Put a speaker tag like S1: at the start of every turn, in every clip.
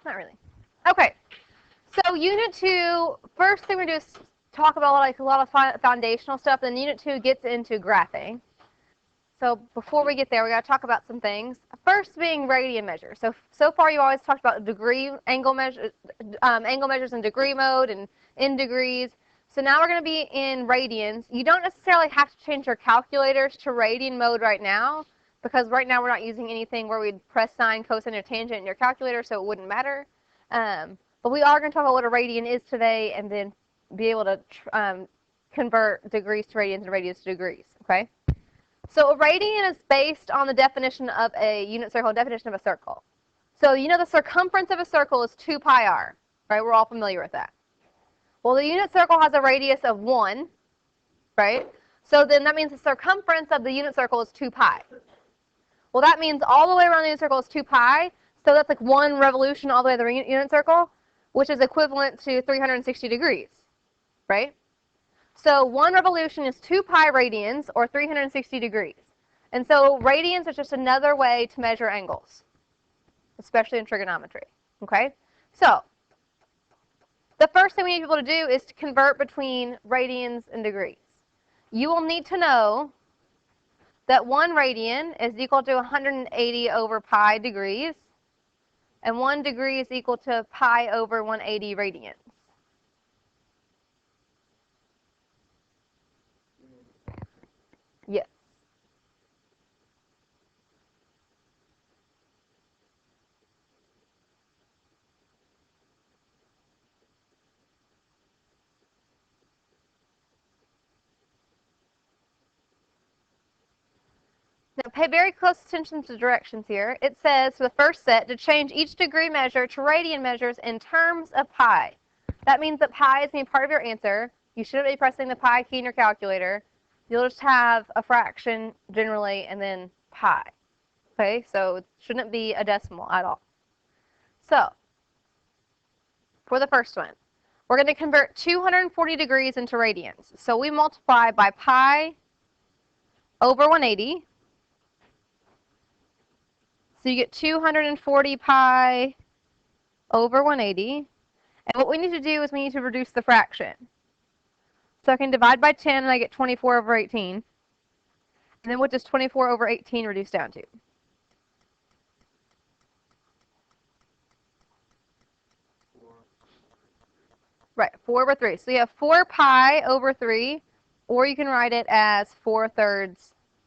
S1: not really. Okay, so Unit 2, first thing we do is talk about like a lot of foundational stuff, then Unit 2 gets into graphing. So before we get there, we got to talk about some things. First being radian measure. So far you always talked about degree angle measures in degree mode and in degrees. So now we're going to be in radians. You don't necessarily have to change your calculators to radian mode right now, because right now we're not using anything where we'd press sine, cosine, or tangent in your calculator, so it wouldn't matter. But we are going to talk about what a radian is today, and then be able to convert degrees to radians and radians to degrees. Okay. So a radian is based on the definition of a unit circle, definition of a circle. So you know the circumference of a circle is 2 pi r, right? We're all familiar with that. Well, the unit circle has a radius of 1, right? So then that means the circumference of the unit circle is 2 pi. Well, that means all the way around the unit circle is 2 pi, so that's like 1 revolution all the way to the unit circle, which is equivalent to 360 degrees, right? So 1 revolution is 2 pi radians, or 360 degrees. And so radians is just another way to measure angles, especially in trigonometry. Okay? So the first thing we need people to do is to convert between radians and degrees. You will need to know that 1 radian is equal to 180 over pi degrees, and 1 degree is equal to pi over 180 radians. Yes. Now pay very close attention to the directions here. It says for the first set to change each degree measure to radian measures in terms of pi. That means that pi is going to be part of your answer. You shouldn't be pressing the pi key in your calculator. You'll just have a fraction generally and then pi. Okay, so it shouldn't be a decimal at all. So for the first one, we're going to convert 240 degrees into radians. So we multiply by pi over 180. So you get 240 pi over 180. And what we need to do is we need to reduce the fraction. So I can divide by 10 and I get 24 over 18. And then what does 24 over 18 reduce down to? Right, 4 over 3. So you have 4 pi over 3, or you can write it as 4/3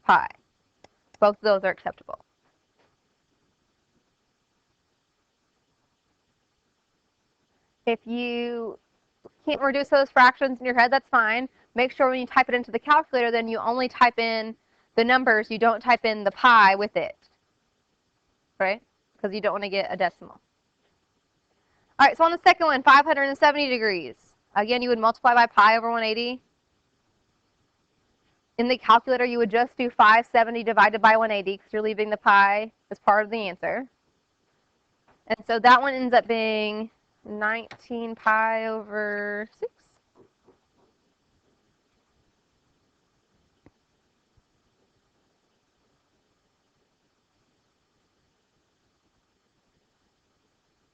S1: pi. Both of those are acceptable. If you can't reduce those fractions in your head, that's fine. Make sure when you type it into the calculator, then you only type in the numbers. You don't type in the pi with it, right? Because you don't want to get a decimal. All right, so on the second one, 570 degrees. Again, you would multiply by pi over 180. In the calculator, you would just do 570 divided by 180 because you're leaving the pi as part of the answer. And so that one ends up being 19 pi over 6.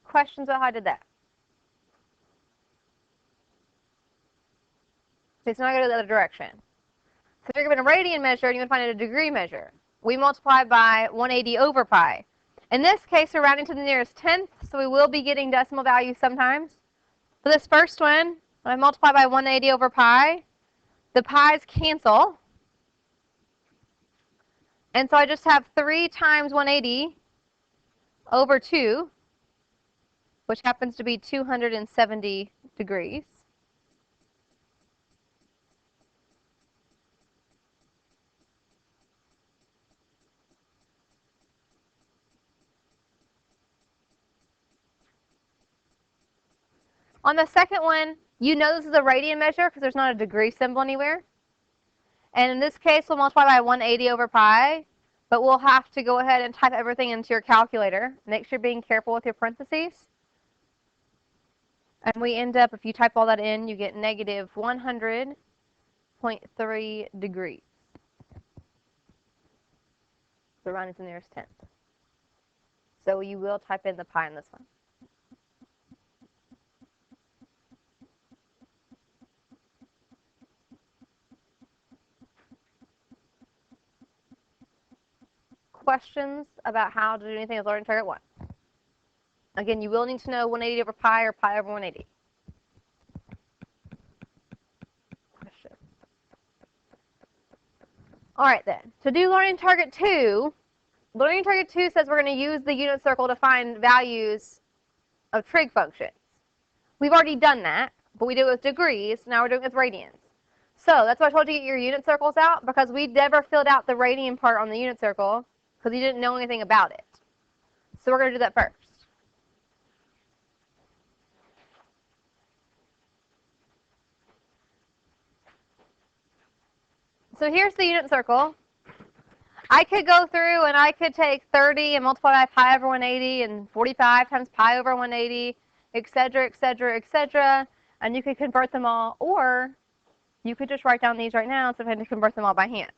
S1: Questions about how I did that? It's not going to go the other direction. So you're given a radian measure and you would find it a degree measure. We multiply by 180 over pi. In this case, we're rounding to the nearest tenth, so we will be getting decimal values sometimes. For this first one, when I multiply by 180 over pi, the pi's cancel. And so I just have 3 times 180 over 2, which happens to be 270 degrees. On the second one, you know this is a radian measure because there's not a degree symbol anywhere. And in this case, we'll multiply by 180 over pi, but we'll have to go ahead and type everything into your calculator. Make sure you're being careful with your parentheses. And we end up, if you type all that in, you get negative 100.3 degrees. So round is the nearest tenth. So you will type in the pi in this one. questions about how to do anything with learning target 1. Again, you will need to know 180 over pi or pi over 180. Question. All right then, to do learning target 2 says we're going to use the unit circle to find values of trig functions. We've already done that, but we do it with degrees. Now we're doing it with radians. So that's why I told you to get your unit circles out, because we never filled out the radian part on the unit circle because you didn't know anything about it. So we're going to do that first. So here's the unit circle. I could go through and I could take 30 and multiply by pi over 180 and 45 times pi over 180, etc., etc., etc., and you could convert them all, or you could just write down these right now instead of having to convert them all by hand.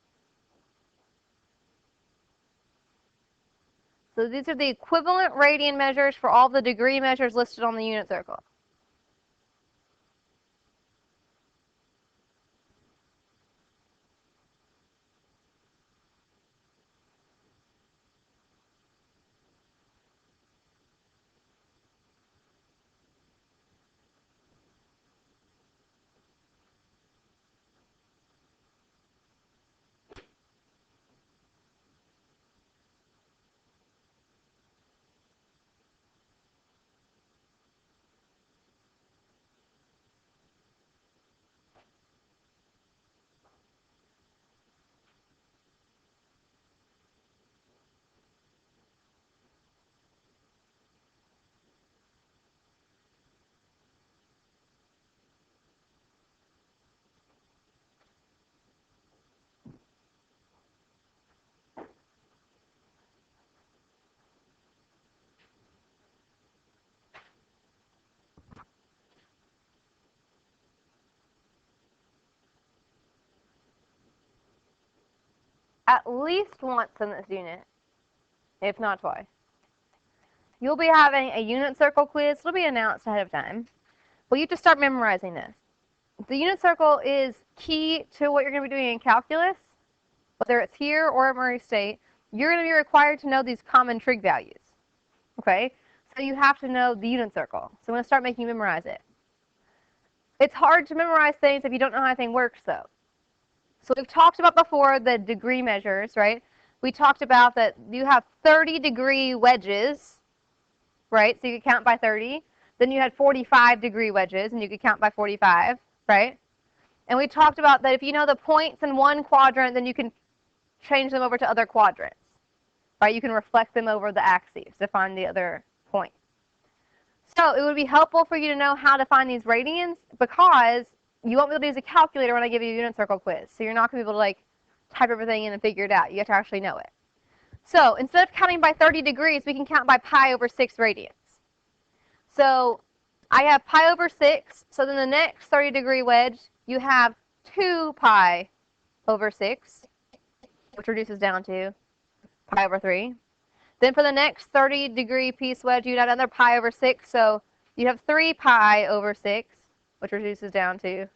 S1: So these are the equivalent radian measures for all the degree measures listed on the unit circle. At least once in this unit, if not twice, you'll be having a unit circle quiz. It'll be announced ahead of time. Well, you have to start memorizing this. The unit circle is key to what you're going to be doing in calculus, whether it's here or at Murray State. You're going to be required to know these common trig values. Okay? So you have to know the unit circle. So I'm going to start making you memorize it. It's hard to memorize things if you don't know how anything works, though. So we've talked about before the degree measures, right? We talked about that you have 30-degree wedges, right? So you could count by 30. Then you had 45-degree wedges, and you could count by 45, right? And we talked about that if you know the points in one quadrant, then you can change them over to other quadrants, right? You can reflect them over the axes to find the other point. So it would be helpful for you to know how to find these radians, because you won't be able to use a calculator when I give you a unit circle quiz. So you're not going to be able to like type everything in and figure it out. You have to actually know it. So instead of counting by 30 degrees, we can count by pi over 6 radians. So I have pi over 6. So then the next 30-degree wedge, you have 2 pi over 6, which reduces down to pi over 3. Then for the next 30-degree piece wedge, you'd have another pi over 6. So you have 3 pi over 6, which reduces down to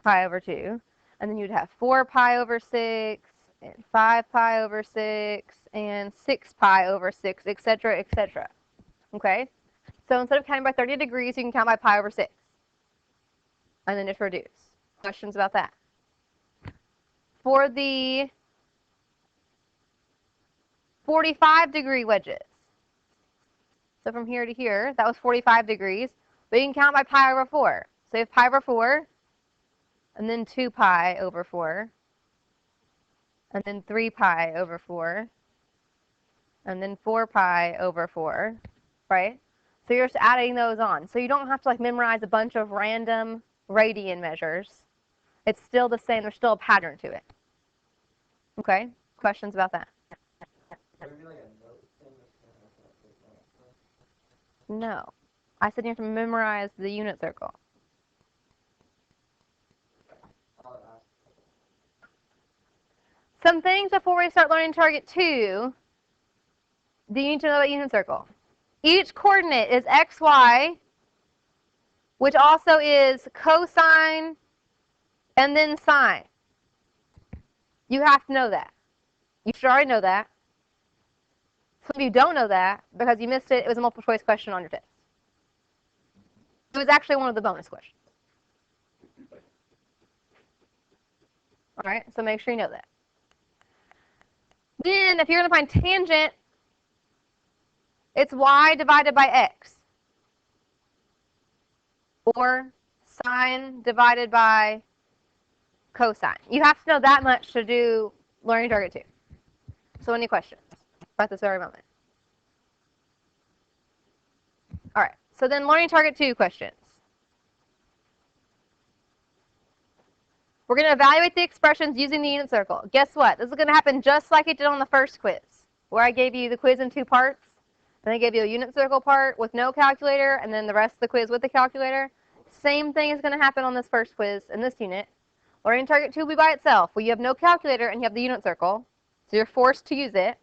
S1: pi over 2. And then you'd have 4 pi over 6, and 5 pi over 6, and 6 pi over 6, etc., etc. Okay? So instead of counting by 30 degrees, you can count by pi over 6. And then just reduce. Questions about that? For the 45-degree wedges, so from here to here, that was 45 degrees. But you can count by pi over 4. So you have pi over 4, and then 2 pi over 4, and then 3 pi over 4, and then 4 pi over 4, right? So you're just adding those on. So you don't have to like memorize a bunch of random radian measures. It's still the same. There's still a pattern to it. Okay? Questions about that? No. I said you have to memorize the unit circle. Some things before we start learning target 2, do you need to know about unit circle? Each coordinate is xy, which also is cosine and then sine. You have to know that. You should already know that. Some of you don't know that because you missed it. It was a multiple choice question on your test. It was actually one of the bonus questions. All right, so make sure you know that. Then, if you're going to find tangent, it's y divided by x. Or sine divided by cosine. You have to know that much to do learning target 2. So any questions at this very moment? All right, so then learning target 2 questions. We're going to evaluate the expressions using the unit circle. Guess what? This is going to happen just like it did on the first quiz, where I gave you the quiz in 2 parts, and I gave you a unit circle part with no calculator, and then the rest of the quiz with the calculator. Same thing is going to happen on this first quiz in this unit. Learning target 2 will be by itself, where you have no calculator and you have the unit circle, so you're forced to use it.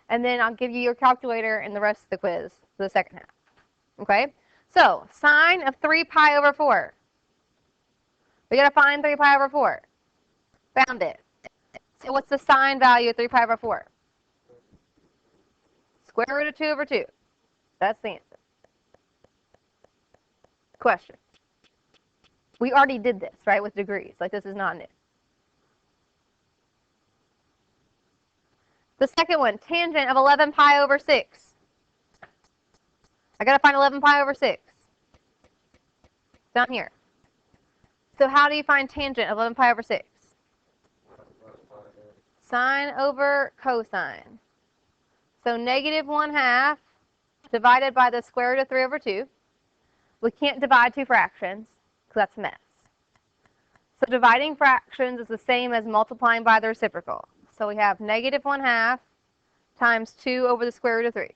S1: And then I'll give you your calculator in the rest of the quiz for the second half. Okay? So, sine of 3 pi over 4. We got to find 3 pi over 4. Found it. So what's the sine value of 3 pi over 4? Square root of 2 over 2. That's the answer. Question. We already did this, right, with degrees. Like, this is not new. The second one, tangent of 11 pi over 6. I got to find 11 pi over 6. Down here. So how do you find tangent of 11 pi over 6? Sine over cosine. So negative 1/2 divided by the square root of 3 over 2. We can't divide 2 fractions because that's a mess. So dividing fractions is the same as multiplying by the reciprocal. So we have negative 1/2 times 2 over the square root of 3.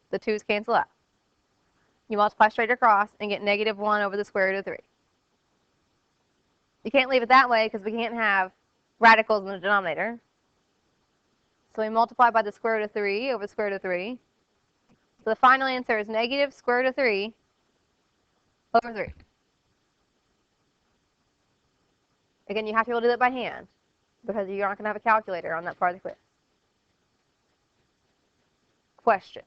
S1: The 2's cancel out. You multiply straight across and get negative 1 over the square root of 3. You can't leave it that way because we can't have radicals in the denominator. So we multiply by the square root of 3 over the square root of 3. So the final answer is negative square root of 3 over 3. Again, you have to be able to do that by hand because you're not going to have a calculator on that part of the quiz. Question.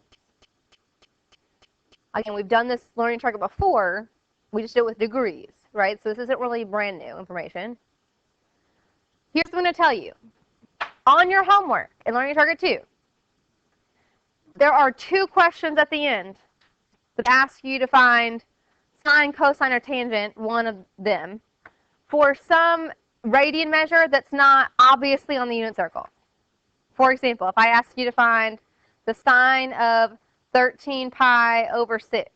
S1: Again, we've done this learning target before. We just did it with degrees, right? So this isn't really brand new information. Here's what I'm going to tell you. On your homework in learning target 2, there are 2 questions at the end that ask you to find sine, cosine, or tangent, one of them, for some radian measure that's not obviously on the unit circle. For example, if I ask you to find the sine of 13 pi over 6.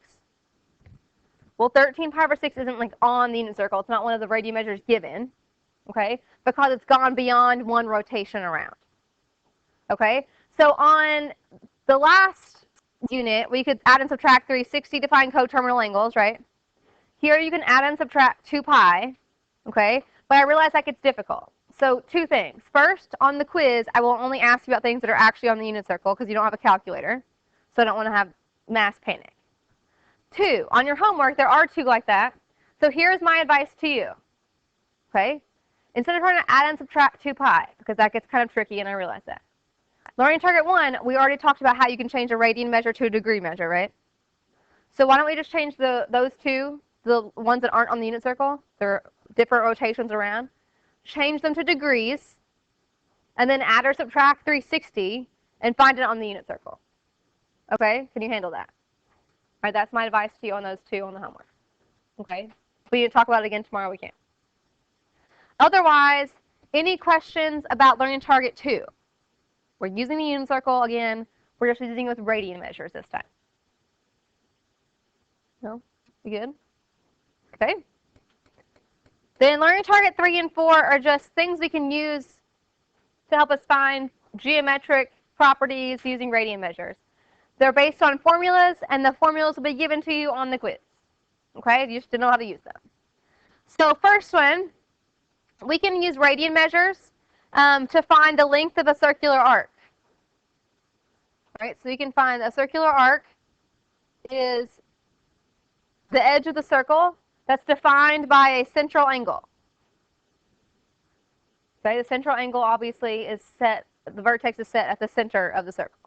S1: Well, 13 pi over 6 isn't like on the unit circle. It's not one of the radian measures given, okay, because it's gone beyond one rotation around. Okay, so on the last unit, we could add and subtract 360 to find coterminal angles, right? Here you can add and subtract 2 pi, okay, but I realize that gets difficult. So 2 things. First, on the quiz, I will only ask you about things that are actually on the unit circle because you don't have a calculator, so I don't want to have mass panic. 2, on your homework, there are 2 like that. So here's my advice to you, okay? Instead of trying to add and subtract 2 pi, because that gets kind of tricky and I realize that. Learning target 1, we already talked about how you can change a radian measure to a degree measure, right? So why don't we just change those 2, the ones that aren't on the unit circle, they're different rotations around, change them to degrees, and then add or subtract 360 and find it on the unit circle. Okay, can you handle that? All right, that's my advice to you on those 2 on the homework. Okay, if we need to talk about it again tomorrow, we can. Otherwise, any questions about learning target 2? We're using the unit circle again. We're just using it with radian measures this time. No? You good? Okay. Then learning target 3 and 4 are just things we can use to help us find geometric properties using radian measures. They're based on formulas, and the formulas will be given to you on the quiz. Okay? You just to know how to use them. So first one, we can use radian measures to find the length of a circular arc. All right? So you can find a circular arc is the edge of the circle that's defined by a central angle. Okay, the central angle obviously is set, the vertex is set at the center of the circle.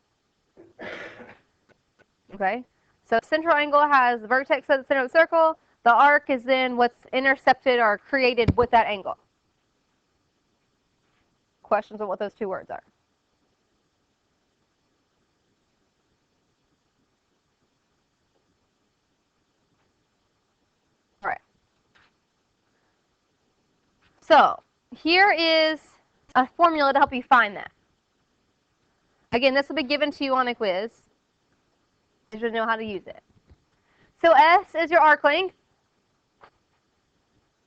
S1: Okay? So central angle has the vertex at the center of the circle. The arc is then what's intercepted or created with that angle. Questions on what those two words are? All right. So here is a formula to help you find that. Again, this will be given to you on a quiz. You should know how to use it. So S is your arc length.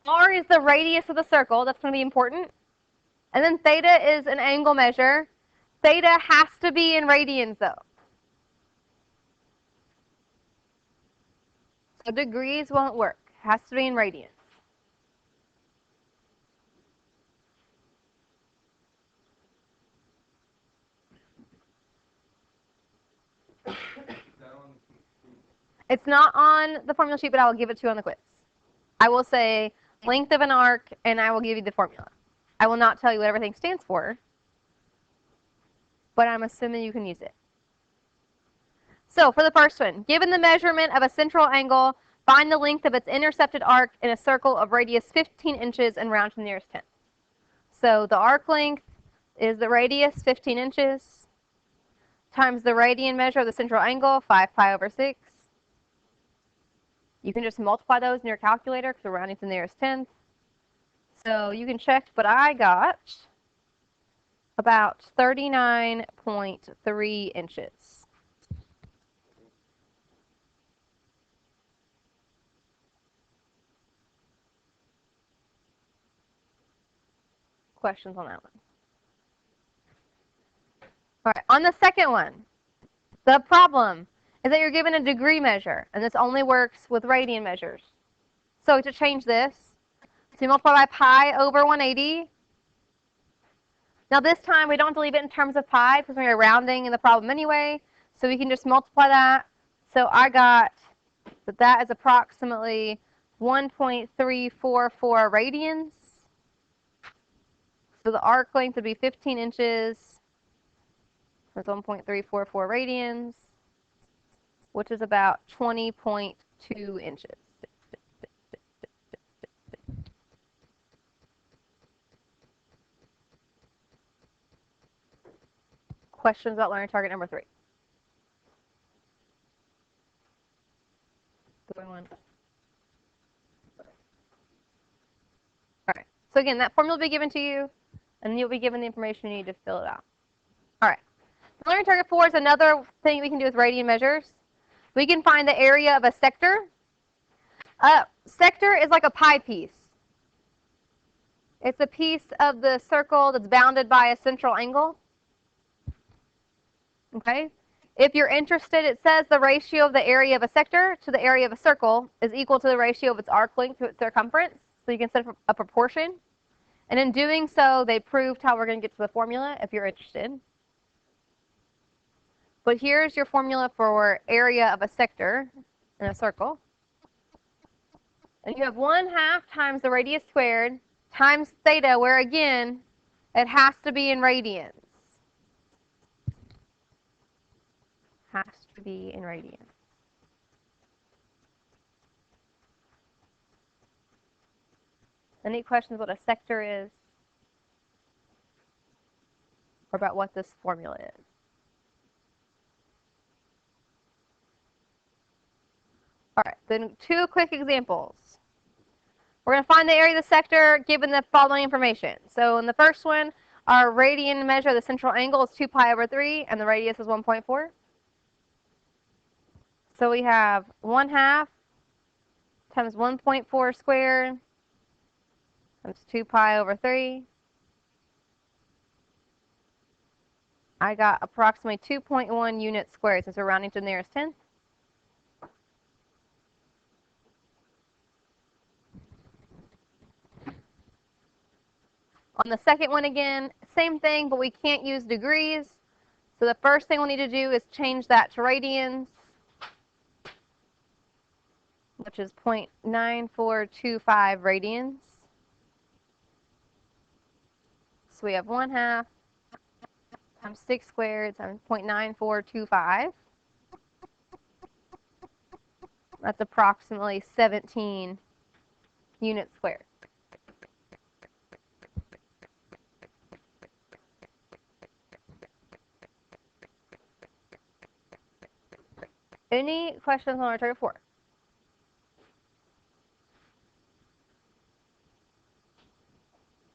S1: R is the radius of the circle. That's going to be important. And then theta is an angle measure. Theta has to be in radians, though. So degrees won't work. It has to be in radians. It's not on the formula sheet, but I will give it to you on the quiz. I will say length of an arc, and I will give you the formula. I will not tell you what everything stands for, but I'm assuming you can use it. So for the first one, given the measurement of a central angle, find the length of its intercepted arc in a circle of radius 15 inches and round to the nearest tenth. So the arc length is the radius, 15 inches, times the radian measure of the central angle, 5 pi over 6. You can just multiply those in your calculator because we're rounding to the nearest tenth. So you can check, but I got about 39.3 inches. Questions on that one? All right, on the second one, the problem is that you're given a degree measure, and this only works with radian measures. So to change this, so you multiply by pi over 180. Now this time we don't have to leave it in terms of pi because we are rounding in the problem anyway, so we can just multiply that. So I got that is approximately 1.344 radians. So the arc length would be 15 inches. That's 1.344 radians, which is about 20.2 inches. Questions about learning target number 3? Going on. All right. So again, that formula will be given to you, and you'll be given the information you need to fill it out. All right. Learning target 4 is another thing we can do with radian measures. We can find the area of a sector. Sector is like a pie piece. It's a piece of the circle that's bounded by a central angle. Okay? If you're interested, it says the ratio of the area of a sector to the area of a circle is equal to the ratio of its arc length to its circumference. So you can set a proportion. And in doing so, they proved how we're going to get to the formula if you're interested. But here's your formula for area of a sector in a circle. And you have 1/2 times the radius squared times theta, where again, it has to be in radians. Has to be in radians. Any questions what a sector is? Or about what this formula is? All right, then 2 quick examples. We're going to find the area of the sector given the following information. So in the first one, our radian measure of the central angle is 2 pi over 3, and the radius is 1.4. So we have 1/2 times 1.4 squared times 2 pi over 3. I got approximately 2.1 units squared since we're rounding to the nearest tenth. On the second one again, same thing, but we can't use degrees. So the first thing we'll need to do is change that to radians, which is 0.9425 radians. So we have 1/2 times 6 squared times 0.9425. That's approximately 17 units squared. Any questions on our target 4?